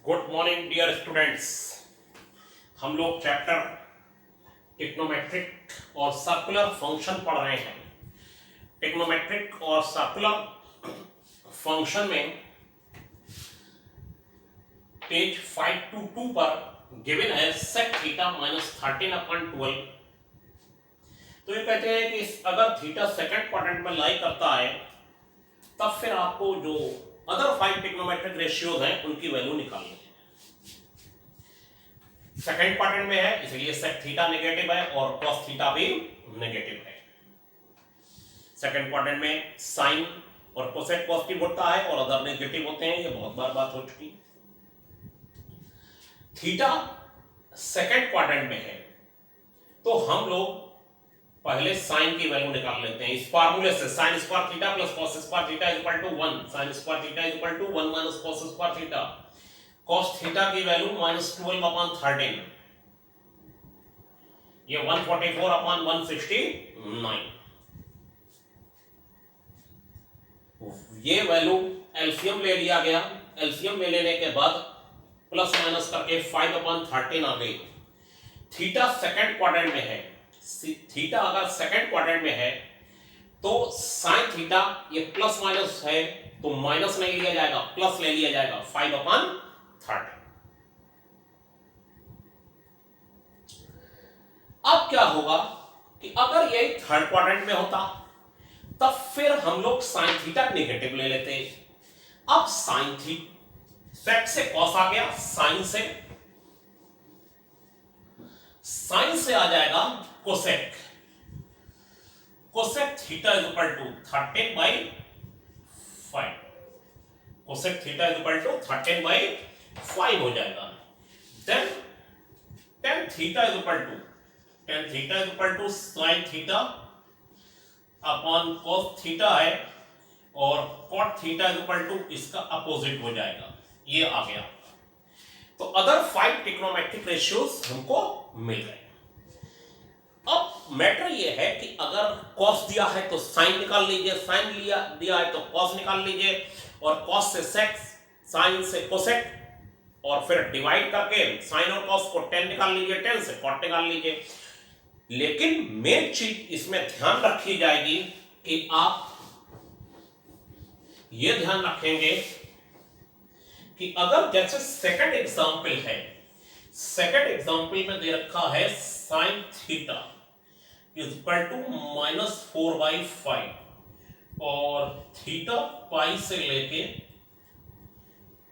Good morning dear students. हम लोग chapter trigonometric और सर्कुलर फंक्शन पढ़ रहे हैं। टिग्नोमेट्रिक और सर्कुलर फंक्शन में पेज 522 पर गिवन है sec थीटा माइनस 13/12। तो ये कहते हैं कि अगर थीटा सेकंड क्वाड्रेंट में लाई करता है तब फिर आपको जो अदर 5 टिग्नोमेट्रिक रेशियोज हैं उनकी वैल्यू निकालनी है। सेकंड क्वाड्रेंट में है इसलिए sec थीटा नेगेटिव है और cos थीटा भी नेगेटिव है। सेकंड क्वाड्रेंट में साइन और कोसेक पॉजिटिव होता है और अदर नेगेटिव होते हैं, ये बहुत बार बात हो चुकी। थीटा सेकंड क्वाड्रेंट में है तो हम लोग पहले साइन की वैल्यू निकाल लेते हैं इस फार्मूले से। Sine square theta plus cos square theta is equal to 1। Sine square theta is equal to 1 minus cos square theta. Cos theta की वैल्यू -12/13, ये 144/169। ये वैल्यू एलसीएम ले लिया गया। एलसीएम ले लेने के बाद प्लस माइनस करके 5/13 आ गई। थीटा सेकंड क्वाड्रेंट में है। थीटा अगर सेकंड क्वाड्रेंट में है तो साइन थीटा ये प्लस माइनस है तो माइनस नहीं लिया जाएगा, प्लस ले लिया जाएगा 5/13। अब क्या होगा कि अगर ये थर्ड क्वाड्रेंट में होता तब फिर हम लोग साइन थीटा नेगेटिव ले लेते। अब साइन थीटा सेक से कॉस आ गया, साइन से आ जाएगा cosec. Cosec theta is equal to 13/5। Cosec theta is equal to 13/5 हो जाएगा। Then tan theta is equal to sin theta upon cos theta है और cot theta is equal to इसका अपोजिट हो जाएगा। ये आ गया। तो अदर 5 ट्रिग्नोमेट्रिक रेशियोज हमको मिल गए। अब मैटर ये है कि अगर cos दिया है तो sin निकाल लीजिए, sin दिया है तो cos निकाल लीजिए और cos से sec, sin से cosec और फिर डिवाइड करके sin और cos को tan निकाल लीजिए, tan से cot निकाल लीजिए। लेकिन मेन चीज इसमें ध्यान रखी जाएगी कि आप ये ध्यान रखेंगे कि अगर जैसे सेकंड एग्जांपल है, सेकंड एग्जांपल में दे रखा है sin theta is equal to -4/5 और थीटा पाई से लेके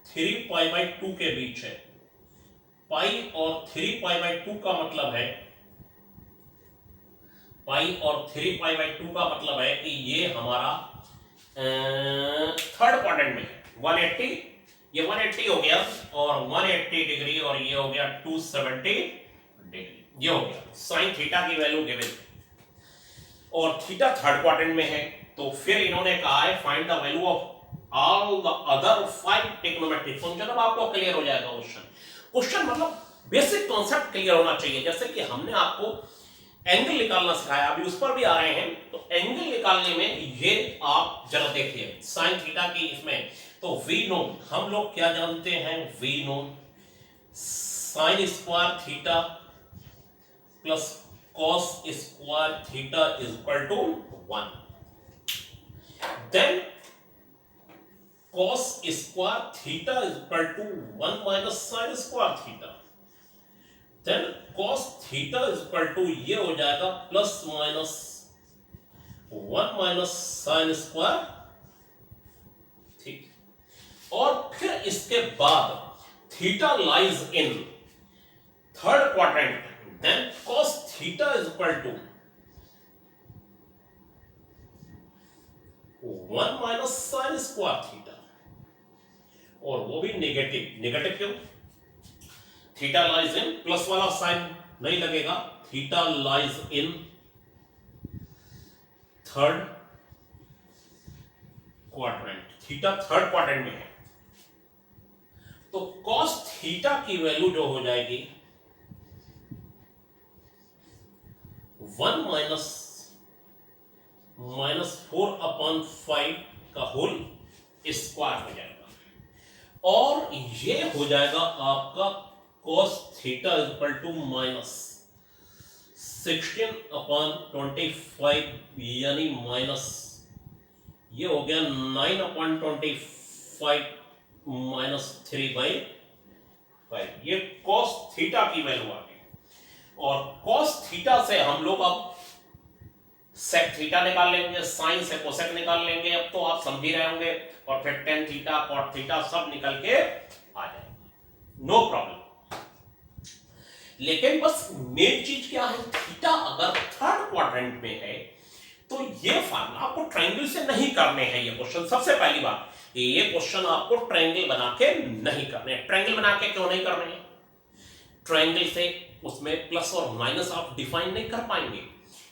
3π/2 के बीच है। पाई और 3π/2 का मतलब है, पाई और 3π/2 का मतलब है कि ये हमारा थर्ड क्वाड्रेंट में है। 180, ये 180 हो गया और 180 डिग्री और ये हो गया 270 डिग्री। ये हो गया साइन थीटा की वैल्यू गिवन और थीटा थर्ड क्वाड्रेंट में है। तो फिर इन्होंने कहा है find the value of all the other 5 trigonometric function. अब आपको क्लियर हो जाएगा क्वेश्चन मतलब बेसिक कॉन्सेप्ट क्लियर होना चाहिए। जैसे कि हमने आपको एंगल निकालना सिखाया, अभी उस पर भी आ रहे हैं। तो एंगल निकालने में ये आप जरा देखिए साइन थीटा की इसमें तो वी नो, हम लोग क्या जानते हैं, we know sine square theta plus cos square theta is equal to 1। Then cos square theta is equal to 1 minus sin square theta. Then cos theta is equal to ये हो जाएगा plus minus 1 minus sin square. ठीक, और फिर इसके बाद theta lies in third quadrant. Then cos theta is equal to 1 minus sin square theta और वो भी नेगेटिव क्यों? थीटा लाइज इन, प्लस वाला साइन नहीं लगेगा, theta lies in third quadrant. Theta third quadrant में है तो cos थीटा की वैल्यू जो हो जाएगी 1 -4/5 का होल स्क्वायर हो जाएगा। और ये हो जाएगा आपका cos theta equal to minus 16/25 यानी माइनस ये हो गया 9/25 माइनस 3/5 ये cos थीटा की वैल्यू आ गई। और cos थीटा से हम लोग अब सेक थीटा निकाल लेंगे, साइन से कोसेक निकाल लेंगे। अब तो आप समझ ही रहे होंगे। और फिर टेन थीटा कॉट थीटा सब निकल के आ जाएगा, नो प्रॉब्लम। लेकिन बस मेन चीज क्या है, थीटा अगर थर्ड क्वाड्रेंट में है तो ये फार्मूला आपको ट्रायंगल से नहीं करने हैं। ये क्वेश्चन सबसे पहली बात, ये क्वेश्चन आपको ट्रायंगल बना के नहीं करने हैं। ट्रायंगल बना के क्यों नहीं करने हैं? ट्रायंगल से उसमें प्लस और माइनस आप डिफाइन नहीं कर पाएंगे।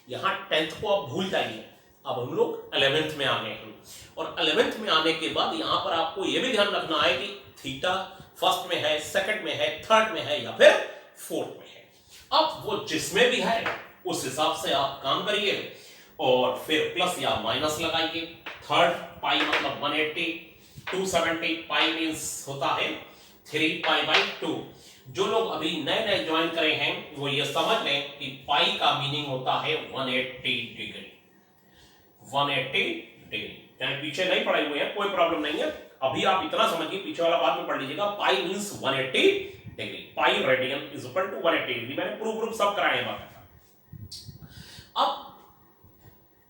यहां 10th को आप भूल जाइए, अब हम लोग 11th में आ गए हैं। और 11th में आने के बाद यहां पर आपको यह भी ध्यान रखना है कि थीटा फर्स्ट में है, सेकंड में है, थर्ड में है या फिर फोर्थ में है। अब वो जिसमें भी है उस हिसाब से आप काम करिए और फिर प्लस या माइनस लगाइए। थर्ड पाई मतलब 180, 270 पाई मींस होता है 3π/2। जो लोग अभी नए नए ज्वाइन करे हैं वो ये समझ लें कि पाई का मीनिंग होता है 180 डिग्री। 180 डिग्री, चाहे पीछे नहीं पढ़े हुए हैं कोई प्रॉब्लम नहीं है, अभी आप इतना समझिए, पीछे वाला बाद में पढ़ लीजिएगा। Pi means 180 degree, pi radian is equal to 180 degree. मैंने प्रूफ सब कराए हैं बात। अब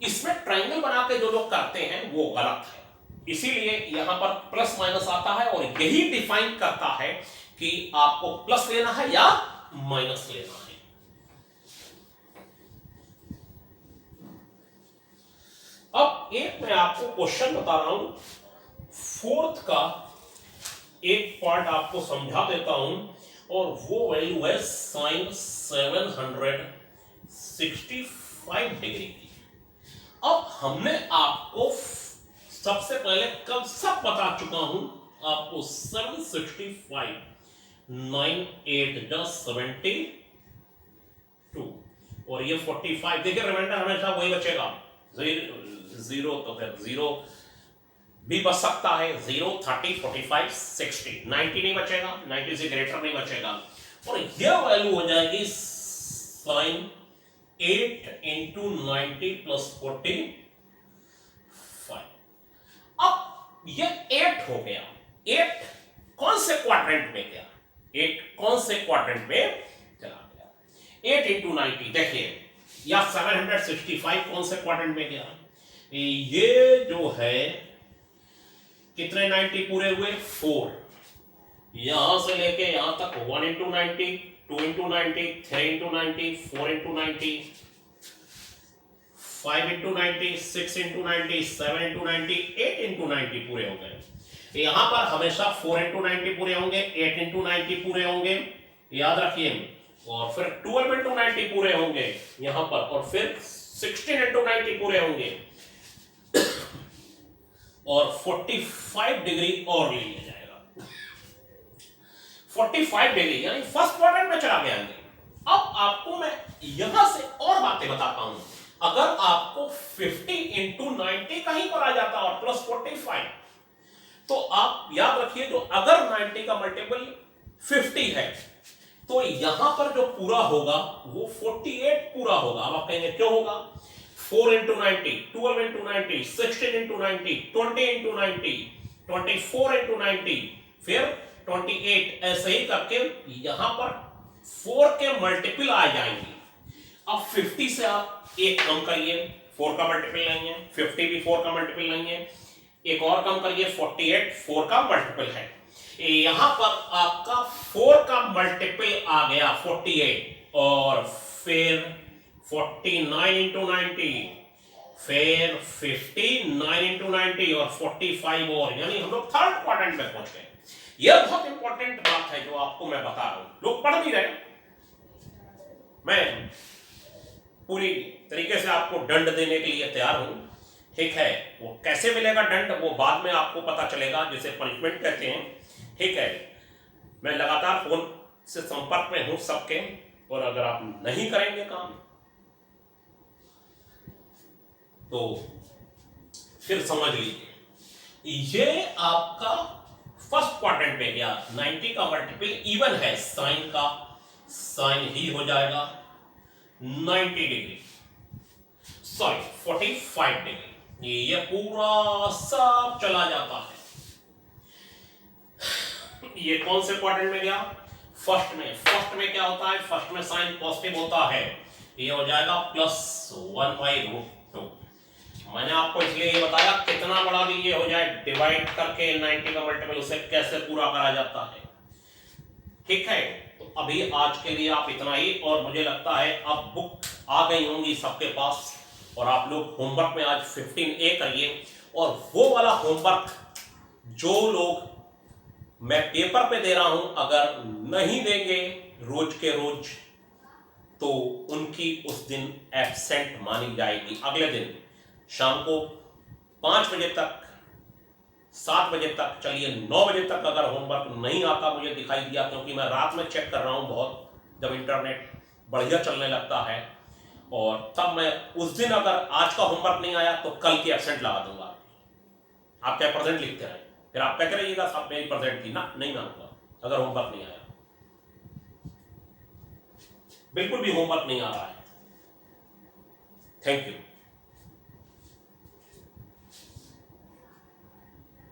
इसमें ट्रायंगल बना के जो लोग करते हैं वो गलत है, इसीलिए यहां पर प्लस माइनस आता है और यही डिफाइन करता है कि आपको प्लस लेना है या माइनस लेना है। अब एक मैं आपको क्वेश्चन बता रहा हूं, फोर्थ का एक पार्ट आपको समझा देता हूं और वो वैल्यू है साइन 765 डिग्री की। अब हमने आपको सबसे पहले कल सब बता चुका हूं आपको 765 9 8 72 और ये 45। देखिए रिमाइंडर हमेशा वही बचेगा, जीरो तो फिर जीरो भी बच सकता है, 0 30 45 60 90 नहीं बचेगा, 90 से ग्रेटर नहीं बचेगा। और यह वैल्यू हो जाएगी साइन 8 इंटू 90 प्लस 45। अब ये 8 हो गया, 8 कौन से क्वाड्रेंट में गया, 8 कौन से क्वाड्रेंट में चला गया, 8 इंटू 90 देखिए, या 765 कौन से क्वाड्रेंट में गया, ये जो है कितने 90 पूरे हुए 4, यहां से लेके यहां तक 1 into 90, 2 into 90, 3 into 90, 4 into 90, 5 into 90, 6 into 90, 7 into 90, 8 into 90 पूरे हो गए। यहां पर हमेशा 4 इंटू 90 पूरे होंगे, 8 इंटू 90 पूरे होंगे, याद रखिए। और फिर 12 इंटू 90 पूरे होंगे यहां पर, और फिर 16 इंटू 90 पूरे होंगे और 45 डिग्री और ले लिया जाएगा। 45 डिग्री यानी फर्स्ट क्वाड्रेंट में चला गया। अब आपको मैं यहां से और बातें बताता हूं। अगर आपको 50 इंटू 90 कहीं पर आ जाता और प्लस 45, तो आप याद रखिए जो अगर 90 का मल्टीपल 50 है तो यहां पर जो पूरा होगा वो 48 पूरा होगा। अब आप कहेंगे क्यों होगा, 4 into 90, 12 into 90, 16 into 90, 20 into 90, 24 into 90, फिर 28, ऐसे ही करके यहां पर 4 के मल्टीपल आ जाएंगे। अब 50 से आप एक कम करिए, 4 का मल्टीपल नहीं है, 50 भी 4 का मल्टीपल नहीं है, एक और कम करिए, 48 4 का मल्टीपल है। यहां पर आपका 4 का मल्टीपल आ गया 48, और फिर 49 इंटू 90, फिर 59 इंटू 90 और 45 और, यानी हम लोग थर्ड क्वाड्रेंट में पहुंच गए। यह बहुत इंपॉर्टेंट बात है जो आपको मैं बता रहा हूं, लोग पढ़ नहीं रहे। मैं पूरी तरीके से आपको दंड देने के लिए तैयार हूं, ठीक है। वो कैसे मिलेगा दंड वो बाद में आपको पता चलेगा, जिसे पनिशमेंट कहते हैं, ठीक है। मैं लगातार फोन से संपर्क में हूं सबके, और अगर आप नहीं करेंगे काम तो फिर समझ लीजिए ये आपका फर्स्ट क्वाड्रेंट में गया, 90 का मल्टीपल इवन है, साइन का साइन ही हो जाएगा 90 डिग्री, सॉरी 45 डिग्री। ये पूरा सब चला जाता है। ये कौन से क्वाड्रेंट में गया? फर्स्ट में। फर्स्ट में क्या होता है? फर्स्ट में साइन पॉजिटिव होता है, ये हो जाएगा +1/√2। मैंने आपको इसलिए ये बताया कितना बड़ा भी ये हो जाए, डिवाइड करके 90 का मल्टीपल उसे कैसे पूरा करा जाता है। ठीक है, तो अभी आज के लिए आप इतना ही, और मुझे लगता है अब बुक आ गई होंगी सबके पास, और आप लोग होमवर्क में आज 15A करिए। और वो वाला होमवर्क जो लोग मैं पेपर पे दे रहा हूं, अगर नहीं देंगे रोज के रोज तो उनकी उस दिन एब्सेंट मानी जाएगी। अगले दिन शाम को 5 बजे तक, 7 बजे तक, चलिए 9 बजे तक अगर होमवर्क नहीं आता, मुझे दिखाई दिया, क्योंकि मैं रात में चेक कर रहा हूं बहुत, जब इंटरनेट बढ़िया चलने लगता है, और तब मैं उस दिन अगर आज का होमवर्क नहीं आया तो कल की एब्सेंट लगा दूंगा। आप क्या प्रेजेंट लिखते रहे, फिर आप क्या करिएगा, साहब मेरी प्रेजेंट थी ना, नहीं मानूंगा अगर होमवर्क नहीं आया। बिल्कुल भी होमवर्क नहीं आ रहा है। Thank you.